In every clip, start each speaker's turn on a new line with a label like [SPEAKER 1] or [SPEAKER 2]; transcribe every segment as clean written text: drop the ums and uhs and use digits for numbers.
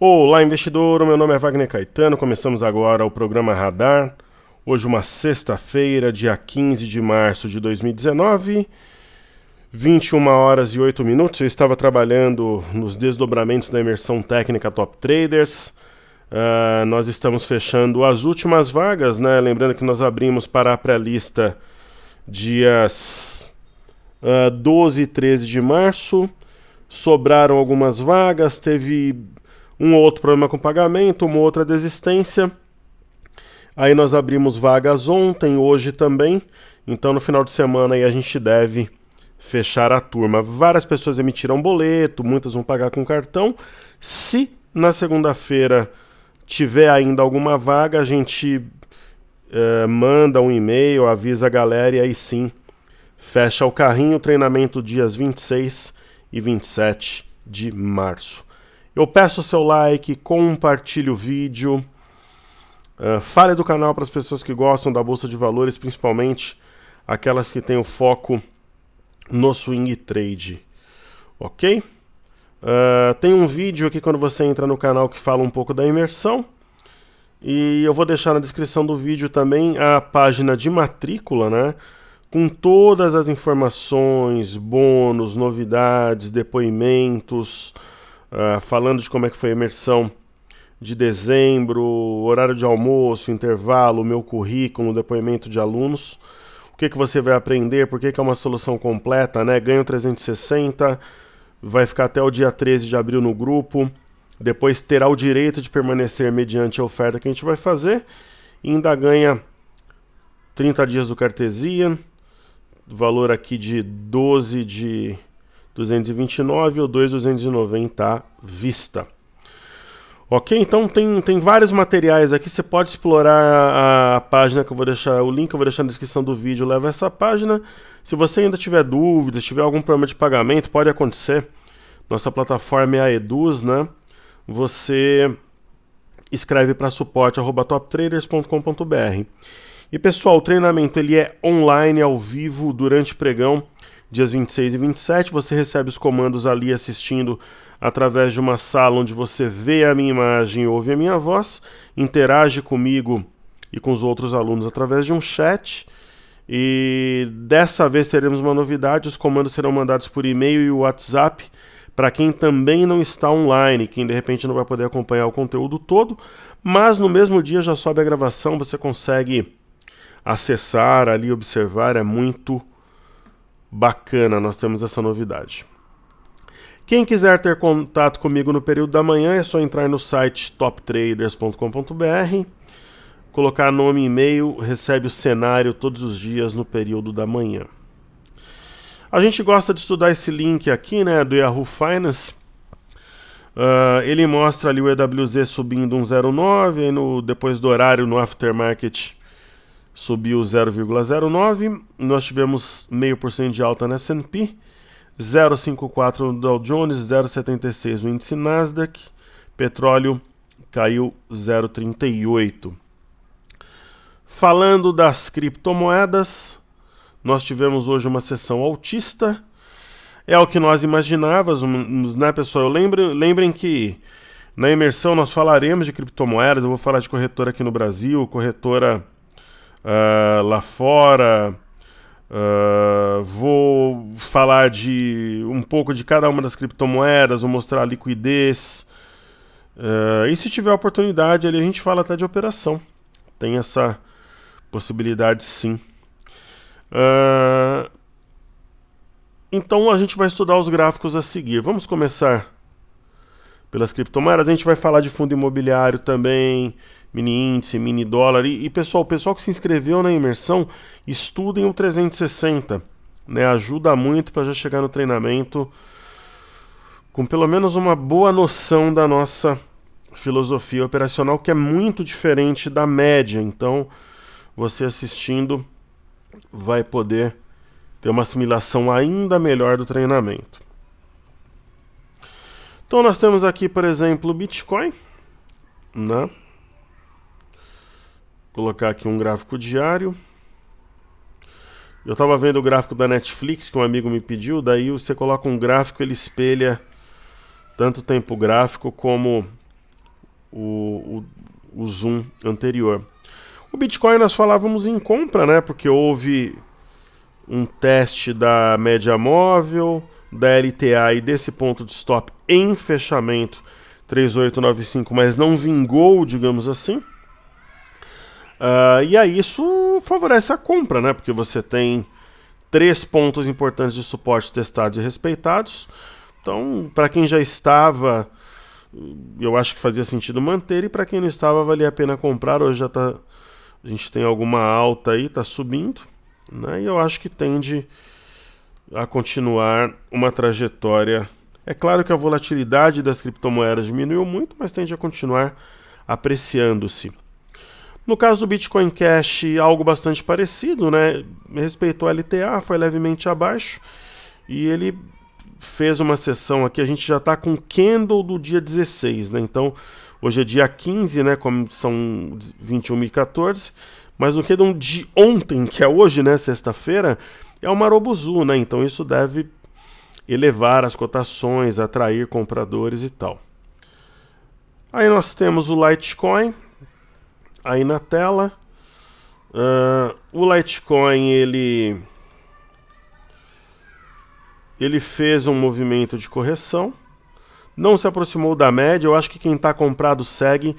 [SPEAKER 1] Olá, investidor, o meu nome é Wagner Caetano, começamos agora o programa Radar, hoje uma sexta-feira, dia 15 de março de 2019, 21 horas e 8 minutos, eu estava trabalhando nos desdobramentos da imersão técnica Top Traders, nós estamos fechando as últimas vagas, né? Lembrando que nós abrimos para a pré-lista dias 12 e 13 de março, sobraram algumas vagas, teve um ou outro problema com pagamento, uma outra desistência. Aí nós abrimos vagas ontem, hoje também. Então no final de semana aí a gente deve fechar a turma. Várias pessoas emitiram boleto, muitas vão pagar com cartão. Se na segunda-feira tiver ainda alguma vaga, a gente manda um e-mail, avisa a galera e aí sim fecha o carrinho. Treinamento dias 26 e 27 de março. Eu peço o seu like, compartilhe o vídeo, fale do canal para as pessoas que gostam da Bolsa de Valores, principalmente aquelas que têm o foco no swing trade, ok? Tem um vídeo aqui quando você entra no canal que fala um pouco da imersão, e eu vou deixar na descrição do vídeo também a página de matrícula, né? Com todas as informações, bônus, novidades, depoimentos, falando de como é que foi a imersão de dezembro, horário de almoço, intervalo, meu currículo, depoimento de alunos, o que você vai aprender, por que é uma solução completa, né? Ganho 360, vai ficar até o dia 13 de abril no grupo, depois terá o direito de permanecer mediante a oferta que a gente vai fazer, e ainda ganha 30 dias do Cartesian, valor aqui de 12 de 229 ou 2.290 à vista. Ok? Então tem vários materiais aqui, você pode explorar a página que eu vou deixar, o link que eu vou deixar na descrição do vídeo, leva essa página. Se você ainda tiver dúvidas, tiver algum problema de pagamento, pode acontecer. Nossa plataforma é a Eduz, né? Você escreve para suporte@toptraders.com.br. E pessoal, o treinamento ele é online, ao vivo, durante pregão, dias 26 e 27, você recebe os comandos ali assistindo através de uma sala onde você vê a minha imagem e ouve a minha voz, interage comigo e com os outros alunos através de um chat. E dessa vez teremos uma novidade, os comandos serão mandados por e-mail e WhatsApp para quem também não está online, quem de repente não vai poder acompanhar o conteúdo todo, mas no mesmo dia já sobe a gravação, você consegue acessar ali, observar, é muito bacana, nós temos essa novidade. Quem quiser ter contato comigo no período da manhã é só entrar no site toptraders.com.br, colocar nome e e-mail, recebe o cenário todos os dias no período da manhã. A gente gosta de estudar esse link aqui, né, do Yahoo Finance. Ele mostra ali o EWZ subindo 1,09, depois do horário no aftermarket subiu 0,09, nós tivemos 0,5% de alta na S&P, 0,54 no Dow Jones, 0,76 no índice Nasdaq, petróleo caiu 0,38. Falando das criptomoedas, nós tivemos hoje uma sessão altista, é o que nós imaginávamos, né pessoal? Lembrem que na imersão nós falaremos de criptomoedas, eu vou falar de corretora aqui no Brasil, corretora lá fora, vou falar de um pouco de cada uma das criptomoedas, vou mostrar a liquidez, e se tiver oportunidade ali a gente fala até de operação, tem essa possibilidade sim. Então a gente vai estudar os gráficos a seguir. Vamos começar pelas criptomoedas, a gente vai falar de fundo imobiliário também, mini índice, mini dólar. E pessoal, o pessoal que se inscreveu na imersão, estudem o 360, né? Ajuda muito para já chegar no treinamento com pelo menos uma boa noção da nossa filosofia operacional, que é muito diferente da média. Então, você assistindo vai poder ter uma assimilação ainda melhor do treinamento. Então nós temos aqui, por exemplo, o Bitcoin, né? Colocar aqui um gráfico diário. Eu estava vendo o gráfico da Netflix que um amigo me pediu, daí você coloca um gráfico, ele espelha tanto o tempo gráfico como o zoom anterior. O Bitcoin nós falávamos em compra, né? Porque houve um teste da média móvel, da LTA e desse ponto de stop em fechamento 3895, mas não vingou, digamos assim. E aí isso favorece a compra, né? Porque você tem 3 pontos importantes de suporte testados e respeitados. Então, para quem já estava, eu acho que fazia sentido manter, e para quem não estava, valia a pena comprar. Hoje já tá, a gente tem alguma alta aí, está subindo, né? E eu acho que tende a continuar uma trajetória. É claro que a volatilidade das criptomoedas diminuiu muito, mas tende a continuar apreciando-se. No caso do Bitcoin Cash, algo bastante parecido, né? Respeitou a LTA, foi levemente abaixo, e ele fez uma sessão aqui. A gente já está com o candle do dia 16, né? Então, hoje é dia 15, né? Como são 21h14, mas o candle de ontem, que é hoje, né? Sexta-feira, é o Marobuzu, né? Então, isso deve elevar as cotações, atrair compradores e tal. Aí nós temos o Litecoin aí na tela. O Litecoin, ele fez um movimento de correção, não se aproximou da média. Eu acho que quem está comprado segue,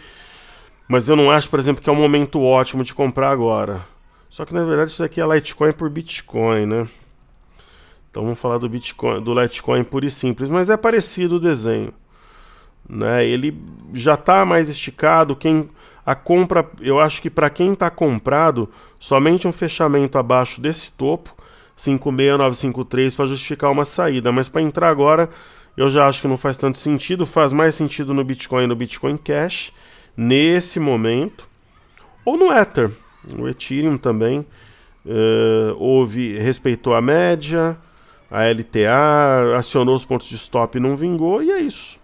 [SPEAKER 1] mas eu não acho, por exemplo, que é um momento ótimo de comprar agora. Só que na verdade isso aqui é Litecoin por Bitcoin, né? Então vamos falar do Bitcoin, do Litecoin puro e simples, mas é parecido o desenho, né? Ele já está mais esticado. A compra, eu acho que para quem está comprado, somente um fechamento abaixo desse topo 56953 para justificar uma saída, mas para entrar agora eu já acho que não faz tanto sentido. Faz mais sentido no Bitcoin, no Bitcoin Cash nesse momento, ou no Ether. O Ethereum também respeitou a média, a LTA, acionou os pontos de stop e não vingou, e é isso.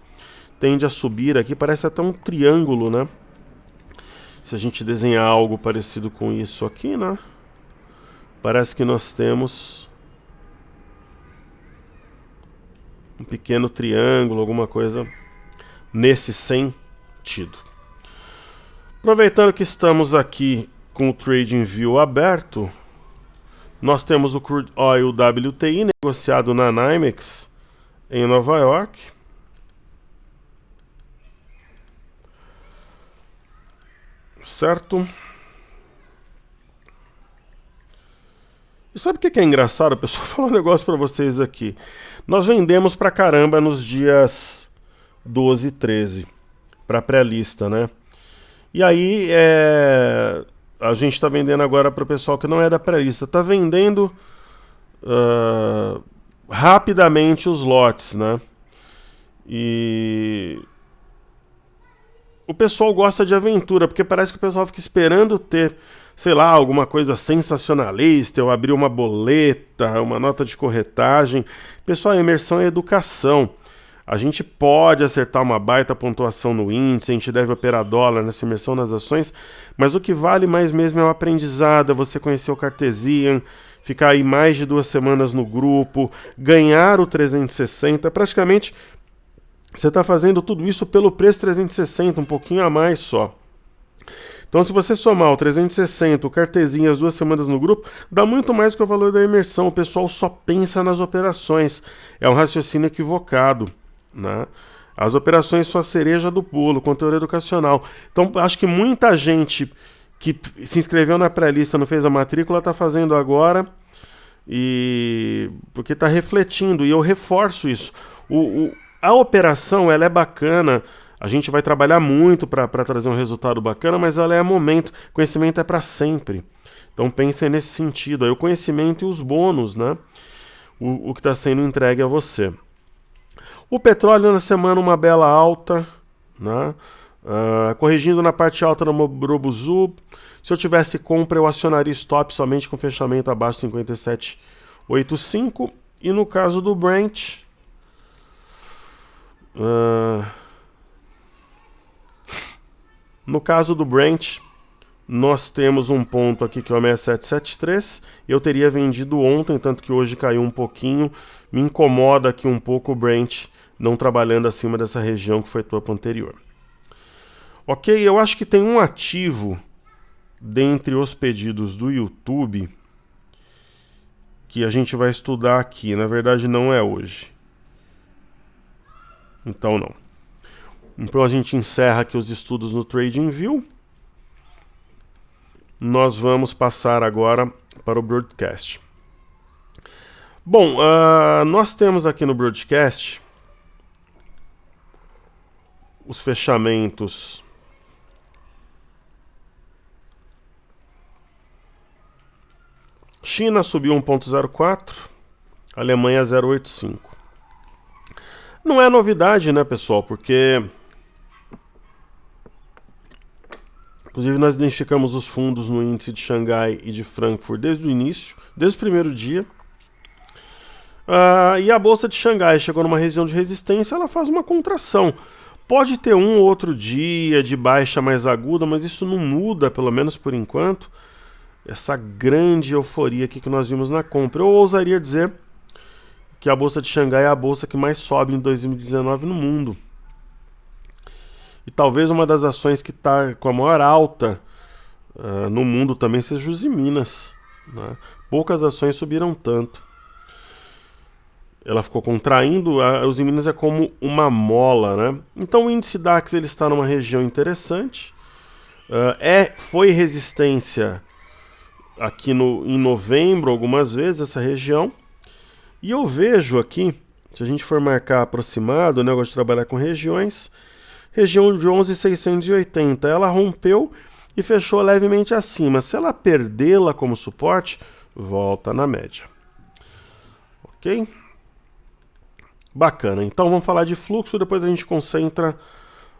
[SPEAKER 1] Tende a subir aqui, parece até um triângulo, né? Se a gente desenhar algo parecido com isso aqui, né? Parece que nós temos um pequeno triângulo, alguma coisa nesse sentido. Aproveitando que estamos aqui com o TradingView aberto, nós temos o Crude Oil WTI negociado na NYMEX em Nova York. Certo? E sabe o que é engraçado, pessoal? Vou falar um negócio para vocês aqui. Nós vendemos pra caramba nos dias 12 e 13 para pré-lista, né? E aí a gente está vendendo agora para o pessoal que não é da pré-lista. Está vendendo rapidamente os lotes, né? E o pessoal gosta de aventura, porque parece que o pessoal fica esperando ter, sei lá, alguma coisa sensacionalista, eu abrir uma boleta, uma nota de corretagem. Pessoal, a imersão é educação. A gente pode acertar uma baita pontuação no índice, a gente deve operar dólar nessa imersão nas ações, mas o que vale mais mesmo é o aprendizado, é você conhecer o Cartesian, ficar aí mais de 2 semanas no grupo, ganhar o 360, praticamente você está fazendo tudo isso pelo preço 360, um pouquinho a mais só. Então, se você somar o 360, o Cartesian e as 2 semanas no grupo, dá muito mais que o valor da imersão. O pessoal só pensa nas operações. É um raciocínio equivocado, né? As operações são a cereja do bolo, conteúdo educacional. Então, acho que muita gente que se inscreveu na pré-lista, não fez a matrícula, está fazendo agora, porque está refletindo, e eu reforço isso. A operação, ela é bacana, a gente vai trabalhar muito para trazer um resultado bacana, mas ela é momento, conhecimento é para sempre. Então pensem nesse sentido, aí o conhecimento e os bônus, né? O que está sendo entregue a você. O petróleo na semana uma bela alta, né? Corrigindo na parte alta no Marobuzu. Se eu tivesse compra, eu acionaria stop somente com fechamento abaixo de 57,85. E no caso do Brent, nós temos um ponto aqui que é o 6773. Eu teria vendido ontem, tanto que hoje caiu um pouquinho. Me incomoda aqui um pouco o Brent não trabalhando acima dessa região que foi topo anterior. Ok, eu acho que tem um ativo dentre os pedidos do YouTube que a gente vai estudar aqui. Na verdade, não é hoje. Então, não. Então, a gente encerra aqui os estudos no TradingView. Nós vamos passar agora para o Broadcast. Bom, nós temos aqui no Broadcast os fechamentos China subiu 1,04, Alemanha 0,85. Não é novidade, né, pessoal? Porque, inclusive, nós identificamos os fundos no índice de Xangai e de Frankfurt desde o início, desde o primeiro dia. E a bolsa de Xangai chegou numa região de resistência, ela faz uma contração. Pode ter um ou outro dia de baixa mais aguda, mas isso não muda, pelo menos por enquanto, essa grande euforia aqui que nós vimos na compra. Eu ousaria dizer que a bolsa de Xangai é a bolsa que mais sobe em 2019 no mundo. E talvez uma das ações que está com a maior alta no mundo também seja os Usiminas, né? Poucas ações subiram tanto. Ela ficou contraindo, os Usiminas é como uma mola, né? Então o índice DAX ele está numa região interessante. Foi resistência aqui em novembro, algumas vezes, essa região. E eu vejo aqui, se a gente for marcar aproximado, né, eu gosto de trabalhar com regiões, região de 11.680, ela rompeu e fechou levemente acima. Se ela perdê-la como suporte, volta na média. Ok? Bacana. Então vamos falar de fluxo, depois a gente concentra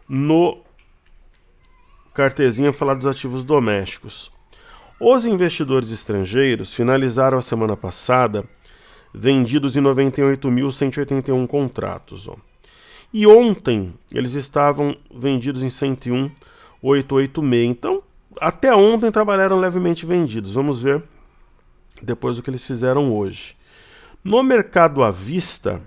[SPEAKER 1] no cartezinha falar dos ativos domésticos. Os investidores estrangeiros finalizaram a semana passada vendidos em 98.181 contratos. E ontem eles estavam vendidos em 101.886. Então, até ontem trabalharam levemente vendidos. Vamos ver depois o que eles fizeram hoje. No mercado à vista,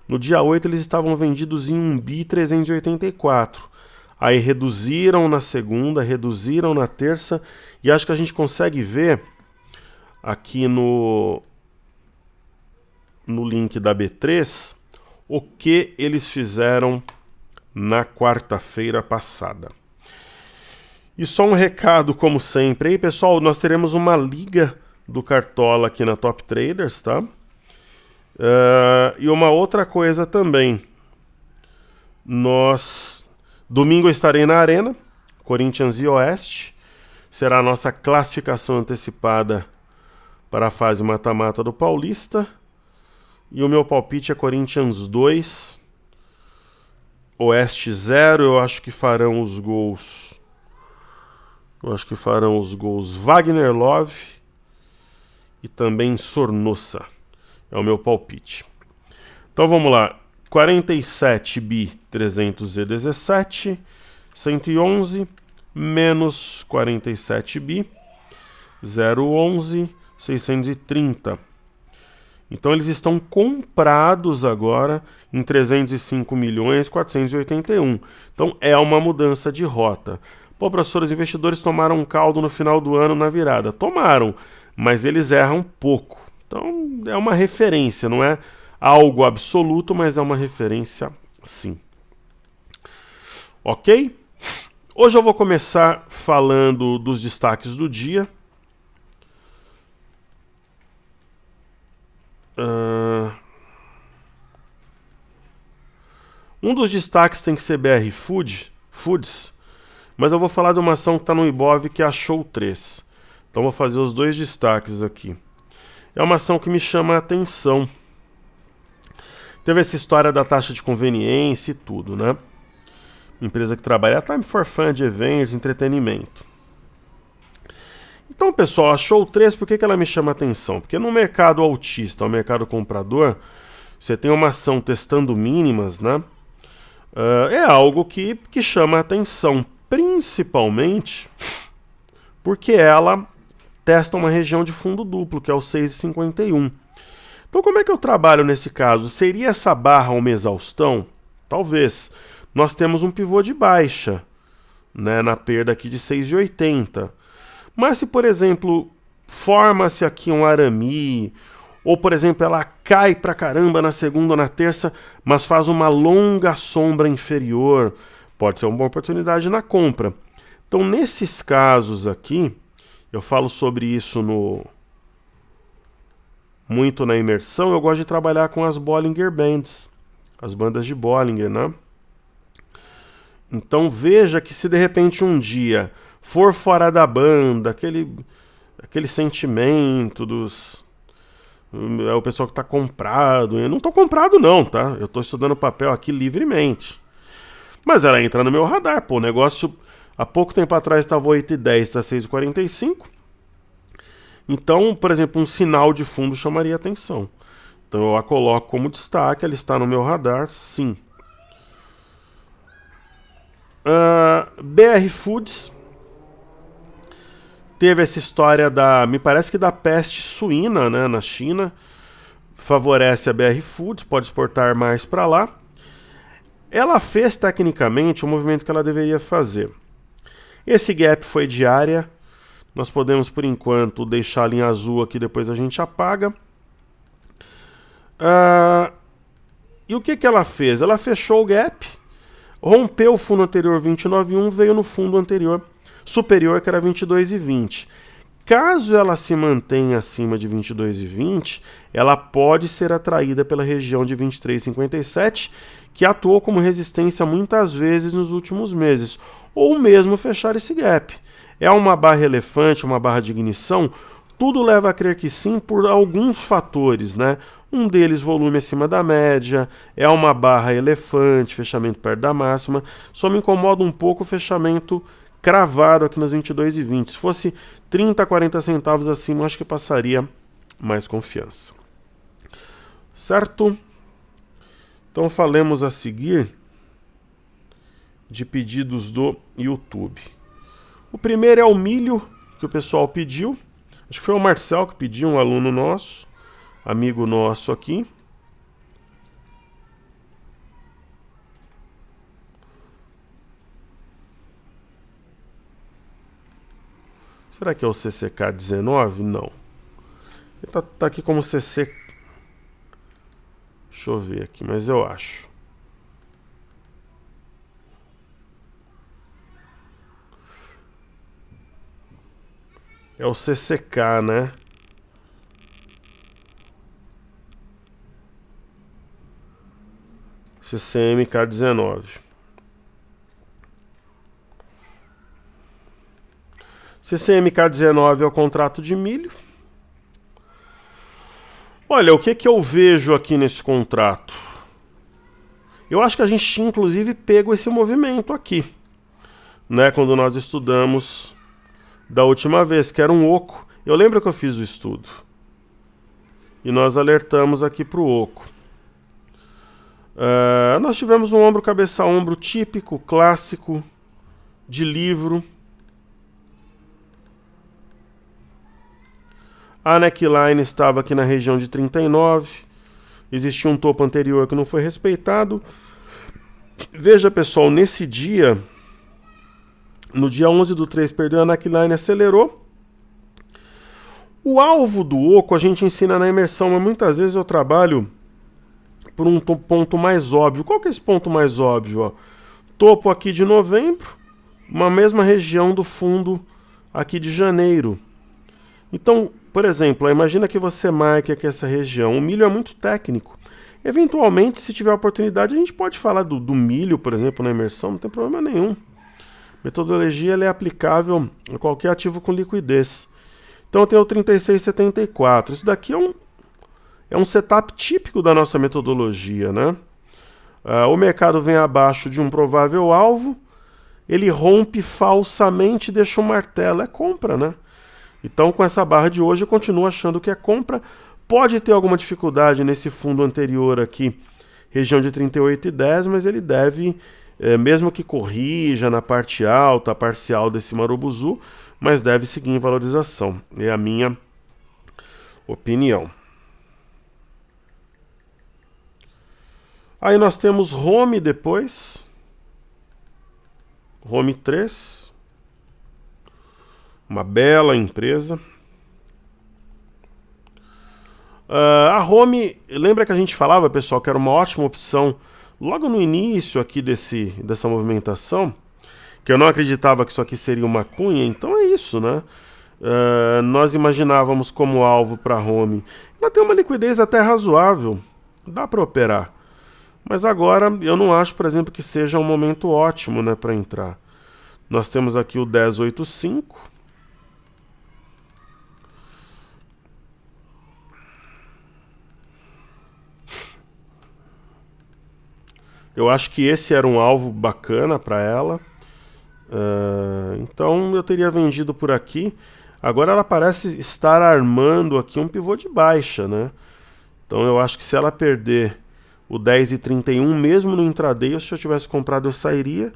[SPEAKER 1] no dia 8 eles estavam vendidos em 1.384. Aí reduziram na segunda, reduziram na terça, e acho que a gente consegue ver aqui no link da B3 o que eles fizeram na quarta-feira passada. E só um recado, como sempre, aí pessoal, nós teremos uma liga do Cartola aqui na Top Traders, tá? E uma outra coisa também, domingo eu estarei na Arena, Corinthians e Oeste. Será a nossa classificação antecipada para a fase mata-mata do Paulista. E o meu palpite é Corinthians 2, Oeste 0. Eu acho que farão os gols. Wagner Love e também Sornosa. É o meu palpite. Então vamos lá. 47.317, 111, menos 47.011, 630. Então eles estão comprados agora em 305.481. Então é uma mudança de rota. Pô, professor, os investidores tomaram um caldo no final do ano na virada. Tomaram, mas eles erram pouco. Então é uma referência, não é algo absoluto, mas é uma referência sim. Ok? Hoje eu vou começar falando dos destaques do dia. Um dos destaques tem que ser BR Foods, mas eu vou falar de uma ação que está no Ibov que é a Show3. Então vou fazer os dois destaques aqui. É uma ação que me chama a atenção. Teve essa história da taxa de conveniência e tudo, né? Empresa que trabalha Time for Fun, de eventos, entretenimento. Então, pessoal, a Show3, por que ela me chama a atenção? Porque no mercado altista, no mercado comprador, você tem uma ação testando mínimas, né? É algo que chama a atenção, principalmente porque ela testa uma região de fundo duplo, que é o 6,51. Então, como é que eu trabalho nesse caso? Seria essa barra uma exaustão? Talvez. Nós temos um pivô de baixa. né, na perda aqui de 6,80. Mas se, por exemplo, forma-se aqui um arame, ou, por exemplo, ela cai pra caramba na segunda ou na terça, mas faz uma longa sombra inferior, pode ser uma boa oportunidade na compra. Então, nesses casos aqui, eu falo sobre isso muito na imersão, eu gosto de trabalhar com as Bollinger Bands, as bandas de Bollinger, né? Então veja que se de repente um dia for fora da banda, aquele sentimento dos... É o pessoal que está comprado. Eu não estou comprado não, tá? Eu estou estudando papel aqui livremente. Mas ela entra no meu radar, pô. O negócio, há pouco tempo atrás estava 8,10, está 6,45. Então, por exemplo, um sinal de fundo chamaria atenção. Então eu a coloco como destaque, ela está no meu radar, sim. BR Foods teve essa história me parece que da peste suína, né, na China. Favorece a BR Foods, pode exportar mais para lá. Ela fez tecnicamente o movimento que ela deveria fazer. Esse gap foi de área. Nós podemos, por enquanto, deixar a linha azul aqui, depois a gente apaga. E o que ela fez? Ela fechou o gap, rompeu o fundo anterior 29,1, veio no fundo anterior superior, que era 22,20. Caso ela se mantenha acima de 22,20, ela pode ser atraída pela região de 23,57, que atuou como resistência muitas vezes nos últimos meses, ou mesmo fechar esse gap. É uma barra elefante, uma barra de ignição? Tudo leva a crer que sim, por alguns fatores, né? Um deles, volume acima da média, é uma barra elefante, fechamento perto da máxima. Só me incomoda um pouco o fechamento cravado aqui nos 22,20. Se fosse 30, 40 centavos acima, acho que passaria mais confiança. Certo? Então falemos a seguir de pedidos do YouTube. O primeiro é o milho, que o pessoal pediu. Acho que foi o Marcel que pediu, um aluno nosso, amigo nosso aqui. Será que é o CCK19? Não. Ele tá aqui como CC. Deixa eu ver aqui, mas eu acho. É o CCK, né? CCMK19. CCMK19 é o contrato de milho. Olha, o que eu vejo aqui nesse contrato? Eu acho que a gente tinha, inclusive, pego esse movimento aqui, né? Quando nós estudamos da última vez, que era um oco. Eu lembro que eu fiz o estudo. E nós alertamos aqui para o oco. Nós tivemos um ombro, cabeça, ombro típico, clássico, de livro. A neckline estava aqui na região de 39. Existia um topo anterior que não foi respeitado. Veja, pessoal, nesse dia, no dia 11/3, perdeu a neckline, acelerou. O alvo do oco a gente ensina na imersão, mas muitas vezes eu trabalho por um ponto mais óbvio. Qual que é esse ponto mais óbvio? Ó? Topo aqui de novembro, uma mesma região do fundo aqui de janeiro. Então, por exemplo, imagina que você marque aqui essa região. O milho é muito técnico. Eventualmente, se tiver oportunidade, a gente pode falar do milho, por exemplo, na imersão, não tem problema nenhum. A metodologia ela é aplicável a qualquer ativo com liquidez. Então eu tenho o 36,74. Isso daqui é um setup típico da nossa metodologia, né? O mercado vem abaixo de um provável alvo, ele rompe falsamente e deixa um martelo. É compra, né? Então com essa barra de hoje eu continuo achando que é compra. Pode ter alguma dificuldade nesse fundo anterior aqui, região de 38,10, mas ele deve, mesmo que corrija na parte alta, parcial desse Marubozu, mas deve seguir em valorização. É a minha opinião. Aí nós temos Home depois. Home 3. Uma bela empresa. A Home, lembra que a gente falava, pessoal, que era uma ótima opção logo no início aqui dessa movimentação, que eu não acreditava que isso aqui seria uma cunha, então é isso, né? Nós imaginávamos como alvo para a Home. Ela tem uma liquidez até razoável, dá para operar. Mas agora eu não acho, por exemplo, que seja um momento ótimo, né, para entrar. Nós temos aqui o 1085. Eu acho que esse era um alvo bacana para ela. Então eu teria vendido por aqui. Agora ela parece estar armando aqui um pivô de baixa, né? Então eu acho que se ela perder o 10,31, mesmo no intraday, se eu tivesse comprado eu sairia.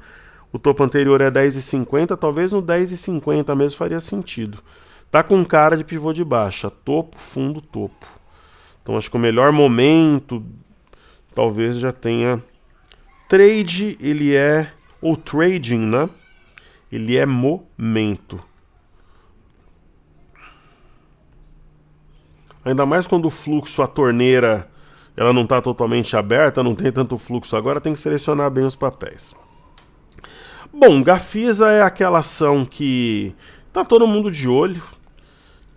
[SPEAKER 1] O topo anterior é 10,50, talvez no 10,50 mesmo faria sentido. Tá com cara de pivô de baixa, topo, fundo, topo. Então acho que o melhor momento talvez já tenha... Trade, ele é... ou trading, né? Ele é momento. Ainda mais quando o fluxo, a torneira, ela não está totalmente aberta, não tem tanto fluxo agora, tem que selecionar bem os papéis. Bom, Gafisa é aquela ação que tá todo mundo de olho.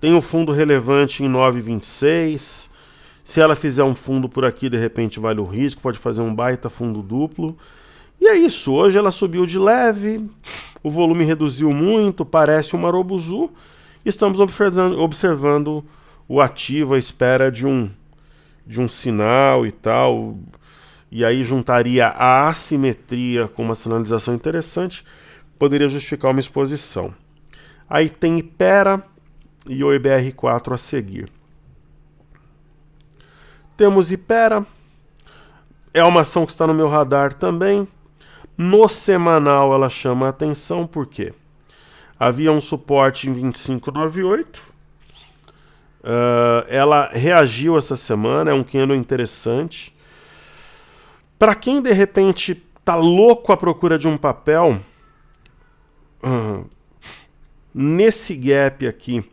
[SPEAKER 1] Tem um fundo relevante em 9,26. Se ela fizer um fundo por aqui, de repente vale o risco, pode fazer um baita fundo duplo. E é isso, hoje ela subiu de leve, o volume reduziu muito, parece um marobuzu. Estamos observando o ativo à espera de um sinal e tal. E aí juntaria a assimetria com uma sinalização interessante, poderia justificar uma exposição. Aí tem Ipera e o IBR4 a seguir. Temos Ipera, é uma ação que está no meu radar também. No semanal ela chama a atenção, por quê? Havia um suporte em 25,98. Ela reagiu essa semana, é um candle interessante. Para quem de repente tá louco à procura de um papel, nesse gap aqui,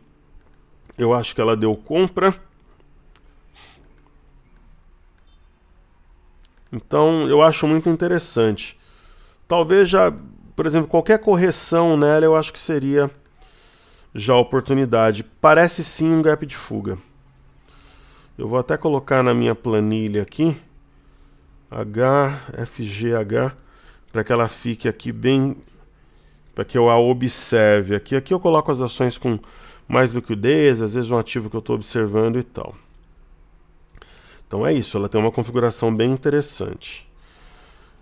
[SPEAKER 1] eu acho que ela deu compra. Então eu acho muito interessante. Talvez já, por exemplo, qualquer correção nela eu acho que seria já oportunidade. Parece sim um gap de fuga. Eu vou até colocar na minha planilha aqui, HFGH, para que ela fique aqui bem, para que eu a observe. Aqui eu coloco as ações com mais liquidez, às vezes um ativo que eu estou observando e tal. Então é isso, ela tem uma configuração bem interessante.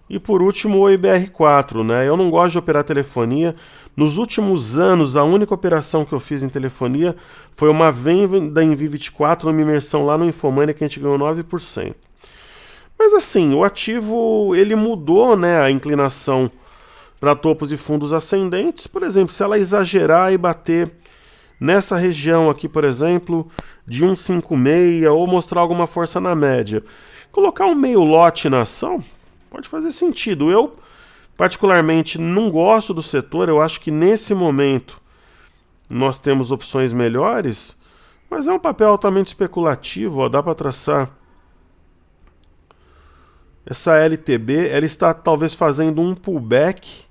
[SPEAKER 1] E por último o IBR4, né? Eu não gosto de operar telefonia. Nos últimos anos, a única operação que eu fiz em telefonia foi uma venda em V24 numa imersão lá no Infomania que a gente ganhou 9%. Mas assim, o ativo ele mudou, né, a inclinação para topos e fundos ascendentes. Por exemplo, se ela exagerar e bater nessa região aqui, por exemplo, de 1,56 ou mostrar alguma força na média, colocar um meio lote na ação pode fazer sentido. Eu, particularmente, não gosto do setor. Eu acho que nesse momento nós temos opções melhores, mas é um papel altamente especulativo. Ó, dá para traçar essa LTB. Ela está talvez fazendo um pullback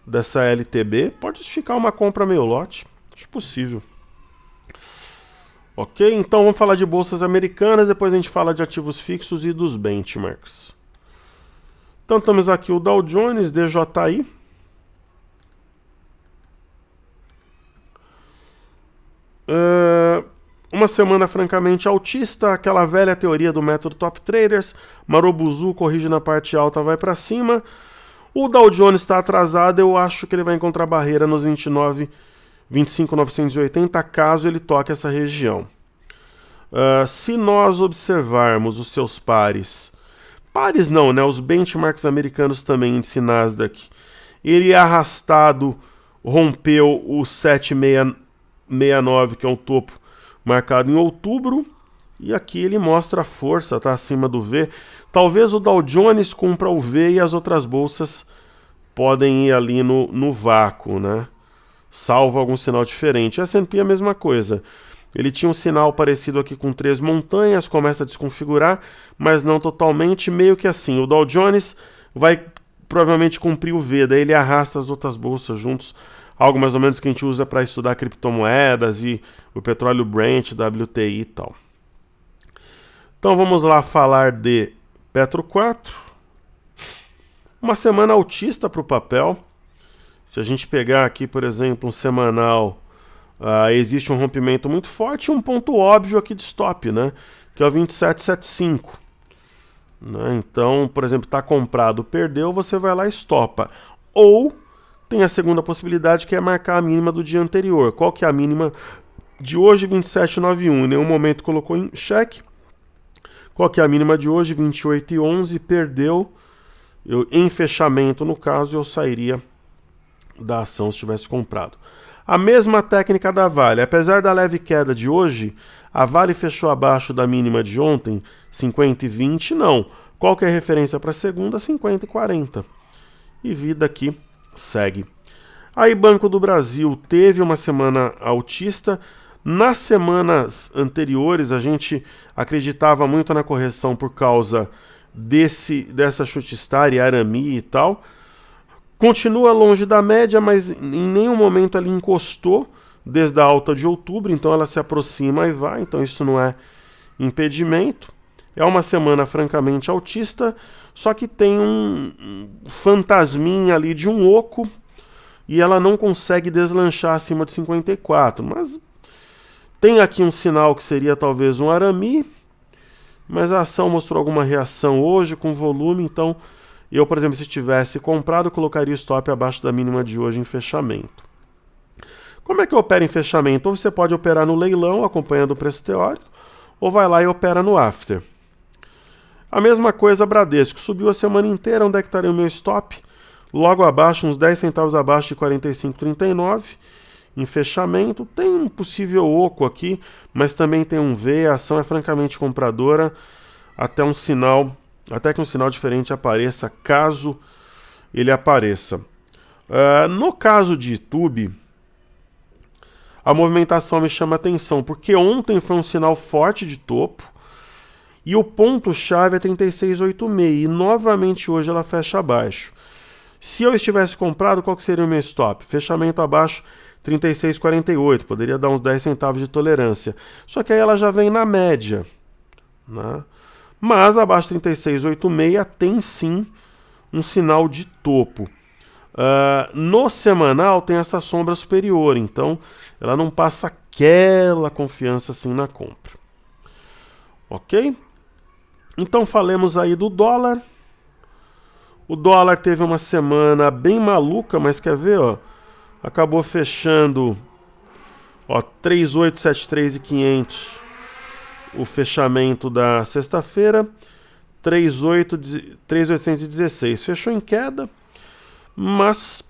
[SPEAKER 1] dessa LTB. Pode justificar uma compra meio lote. Acho possível. Ok, então vamos falar de bolsas americanas, depois a gente fala de ativos fixos e dos benchmarks. Então temos aqui o Dow Jones, DJI. Uma semana francamente altista, aquela velha teoria do método Top Traders. Marobuzu corrige na parte alta, vai para cima. O Dow Jones está atrasado, eu acho que ele vai encontrar barreira nos 25.980, caso ele toque essa região. Se nós observarmos os seus pares não, né? Os benchmarks americanos também, índice Nasdaq, ele é arrastado, rompeu o 7,69, que é o topo marcado em outubro, e aqui ele mostra a força, está acima do V. Talvez o Dow Jones cumpra o V e as outras bolsas podem ir ali no vácuo, né? Salvo algum sinal diferente. S&P é a mesma coisa. Ele tinha um sinal parecido aqui com 3 montanhas, começa a desconfigurar, mas não totalmente, meio que assim. O Dow Jones vai provavelmente cumprir o V, daí ele arrasta as outras bolsas juntos, algo mais ou menos que a gente usa para estudar criptomoedas e o petróleo Brent, WTI e tal. Então vamos lá falar de Petro 4. Uma semana altista para o papel. Se a gente pegar aqui, por exemplo, um semanal, existe um rompimento muito forte e um ponto óbvio aqui de stop, né? Que é o 27,75. Né? Então, por exemplo, está comprado, perdeu, você vai lá e estopa. Ou tem a segunda possibilidade, que é marcar a mínima do dia anterior. Qual que é a mínima de hoje? 27,91. Em nenhum momento colocou em xeque. Qual que é a mínima de hoje? 28,11. Perdeu. Em fechamento, no caso, eu sairia da ação se tivesse comprado. A mesma técnica da Vale. Apesar da leve queda de hoje, a Vale fechou abaixo da mínima de ontem, 50,20. Não. Qual que é a referência para a segunda? 50,40. E vida aqui segue. Aí Banco do Brasil teve uma semana altista. Nas semanas anteriores a gente acreditava muito na correção por causa dessa Shootstar e Arami e tal. Continua longe da média, mas em nenhum momento ela encostou desde a alta de outubro, então ela se aproxima e vai, então isso não é impedimento. É uma semana francamente altista, só que tem um fantasminha ali de um oco e ela não consegue deslanchar acima de 54, mas tem aqui um sinal que seria talvez um Arami, mas a ação mostrou alguma reação hoje com volume, então eu, por exemplo, se tivesse comprado, colocaria o stop abaixo da mínima de hoje em fechamento. Como é que eu opero em fechamento? Ou você pode operar no leilão, acompanhando o preço teórico, ou vai lá e opera no after. A mesma coisa Bradesco, subiu a semana inteira, onde é que estaria o meu stop? Logo abaixo, uns 10 centavos abaixo de 45,39. Em fechamento, tem um possível oco aqui, mas também tem um V, a ação é francamente compradora, até que um sinal diferente apareça, caso ele apareça. No caso de YouTube, a movimentação me chama atenção, porque ontem foi um sinal forte de topo, e o ponto-chave é 36,86, e novamente hoje ela fecha abaixo. Se eu estivesse comprado, qual que seria o meu stop? Fechamento abaixo, 36,48, poderia dar uns 10 centavos de tolerância. Só que aí ela já vem na média, né? Mas abaixo de 36,86 tem sim um sinal de topo. No semanal tem essa sombra superior, então ela não passa aquela confiança assim na compra. Ok? Então falemos aí do dólar. O dólar teve uma semana bem maluca, mas quer ver, ó? Acabou fechando, ó, 3.873.500 o fechamento da sexta-feira, 3.816. Fechou em queda, mas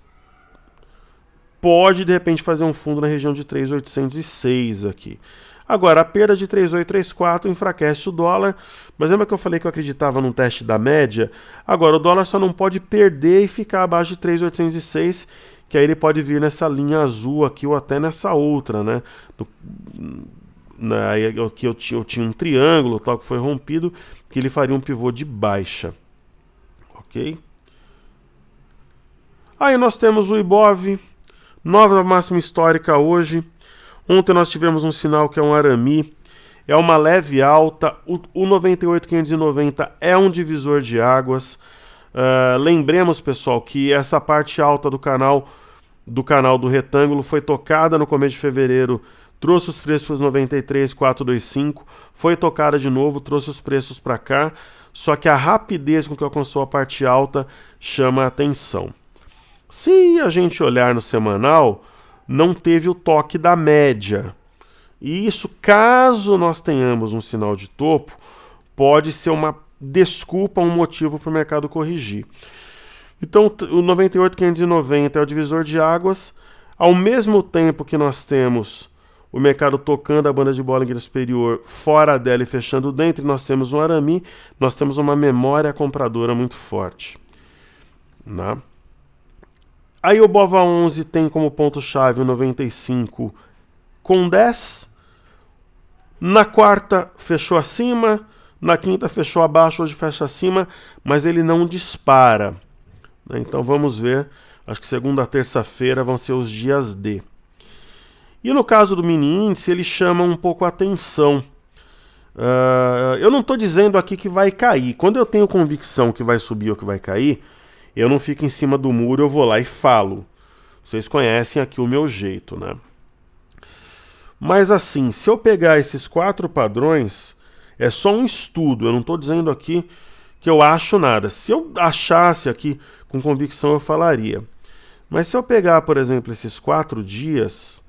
[SPEAKER 1] pode de repente fazer um fundo na região de 3.806 aqui. Agora, a perda de 3.834 enfraquece o dólar, mas lembra que eu falei que eu acreditava num teste da média? Agora, o dólar só não pode perder e ficar abaixo de 3.806, que aí ele pode vir nessa linha azul aqui ou até nessa outra, né? Aqui eu tinha um triângulo, tal, que foi rompido, que ele faria um pivô de baixa. Ok? Aí nós temos o Ibov, nova máxima histórica hoje. Ontem nós tivemos um sinal que é um Arami, é uma leve alta, o 98,590 é um divisor de águas. Lembremos, pessoal, que essa parte alta do canal do retângulo foi tocada no começo de fevereiro, trouxe os preços para os 93,425, foi tocada de novo, trouxe os preços para cá, só que a rapidez com que alcançou a parte alta chama a atenção. Se a gente olhar no semanal, não teve o toque da média. E isso, caso nós tenhamos um sinal de topo, pode ser uma desculpa, um motivo para o mercado corrigir. Então, o 98,590 é o divisor de águas. Ao mesmo tempo que nós temos o mercado tocando a banda de Bollinger Superior fora dela e fechando dentro, nós temos um Arami, nós temos uma memória compradora muito forte. Né? Aí o BOVA11 tem como ponto-chave o 95,10. Na quarta fechou acima, na quinta fechou abaixo, hoje fecha acima, mas ele não dispara. Então vamos ver, acho que segunda a terça-feira vão ser os dias D. E no caso do mini índice, ele chama um pouco a atenção. Eu não estou dizendo aqui que vai cair. Quando eu tenho convicção que vai subir ou que vai cair, eu não fico em cima do muro, eu vou lá e falo. Vocês conhecem aqui o meu jeito, né? Mas assim, se eu pegar esses 4 padrões, é só um estudo. Eu não estou dizendo aqui que eu acho nada. Se eu achasse aqui com convicção, eu falaria. Mas se eu pegar, por exemplo, esses 4 dias,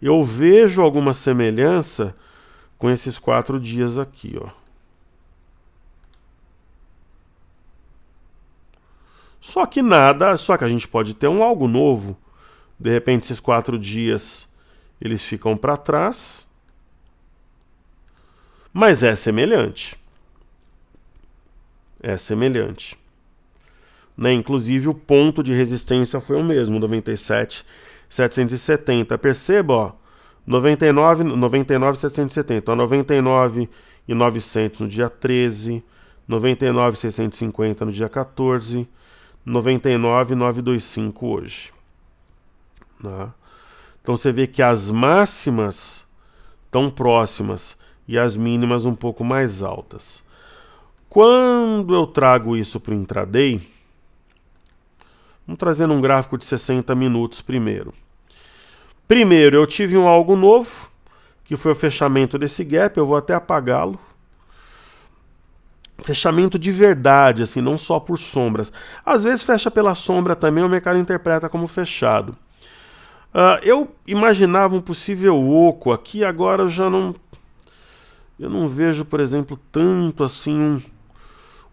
[SPEAKER 1] eu vejo alguma semelhança com esses 4 dias aqui, ó. Só que a gente pode ter algo novo. De repente, esses 4 dias, eles ficam para trás. Mas é semelhante. É semelhante. Né? Inclusive, o ponto de resistência foi o mesmo, 97,770. Perceba, ó. 99,770. 99,900 no dia 13, 99,650 no dia 14, 99,925 hoje. Né? Então você vê que as máximas estão próximas e as mínimas um pouco mais altas. Quando eu trago isso para o intraday, vamos trazer um gráfico de 60 minutos primeiro. Primeiro, eu tive algo novo, que foi o fechamento desse gap, eu vou até apagá-lo. Fechamento de verdade, assim, não só por sombras. Às vezes fecha pela sombra também, o mercado interpreta como fechado. Eu imaginava um possível oco aqui, agora eu não vejo, por exemplo, tanto assim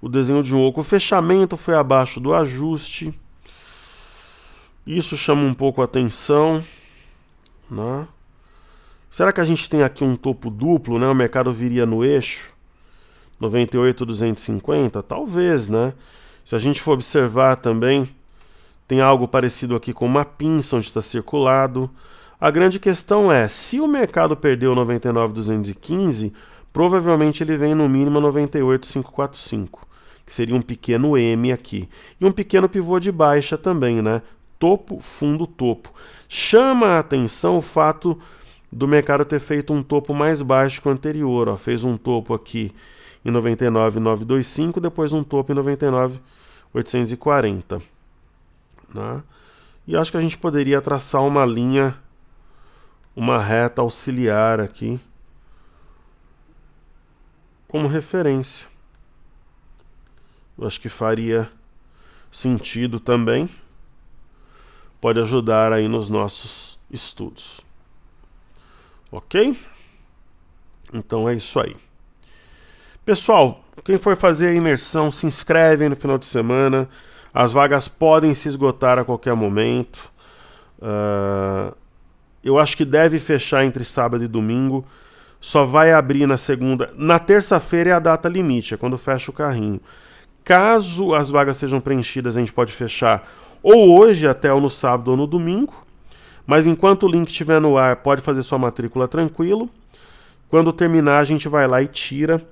[SPEAKER 1] o desenho de um oco. O fechamento foi abaixo do ajuste. Isso chama um pouco a atenção. Né? Será que a gente tem aqui um topo duplo, né? O mercado viria no eixo 98,250? Talvez, né? Se a gente for observar também, tem algo parecido aqui com uma pinça onde está circulado. A grande questão é, se o mercado perdeu 99,215, provavelmente ele vem no mínimo 98,545, que seria um pequeno M aqui. E um pequeno pivô de baixa também, né? Topo, fundo, topo. Chama a atenção o fato do mercado ter feito um topo mais baixo que o anterior. Ó. Fez um topo aqui em 99,925, depois um topo em 99,840. Né? E acho que a gente poderia traçar uma linha, uma reta auxiliar aqui, como referência. Eu acho que faria sentido também. Pode ajudar aí nos nossos estudos. Ok? Então é isso aí. Pessoal, quem for fazer a imersão, se inscreve aí no final de semana. As vagas podem se esgotar a qualquer momento. Eu acho que deve fechar entre sábado e domingo. Só vai abrir na segunda. Na terça-feira é a data limite, é quando fecha o carrinho. Caso as vagas sejam preenchidas, a gente pode fechar ou hoje até ou no sábado ou no domingo. Mas enquanto o link estiver no ar, pode fazer sua matrícula tranquilo. Quando terminar, a gente vai lá e tira.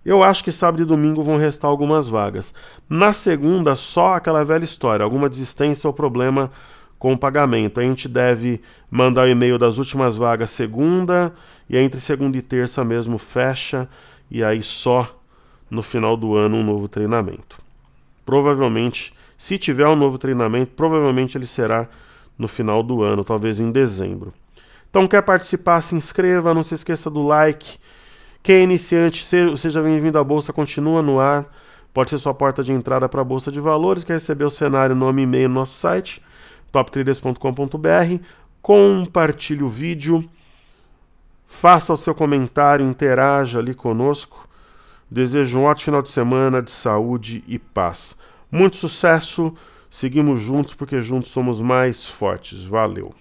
[SPEAKER 1] Eu acho que sábado e domingo vão restar algumas vagas. Na segunda, só aquela velha história, alguma desistência ou problema com o pagamento. A gente deve mandar o e-mail das últimas vagas segunda, e entre segunda e terça mesmo fecha, e aí só no final do ano um novo treinamento. Provavelmente, se tiver um novo treinamento, provavelmente ele será no final do ano, talvez em dezembro. Então, quer participar, se inscreva, não se esqueça do like. Quem é iniciante, seja bem-vindo à Bolsa, continua no ar. Pode ser sua porta de entrada para a Bolsa de Valores. Quer receber o cenário, nome e e-mail no nosso site, toptraders.com.br. Compartilhe o vídeo, faça o seu comentário, interaja ali conosco. Desejo um ótimo final de semana de saúde e paz. Muito sucesso, seguimos juntos porque juntos somos mais fortes. Valeu!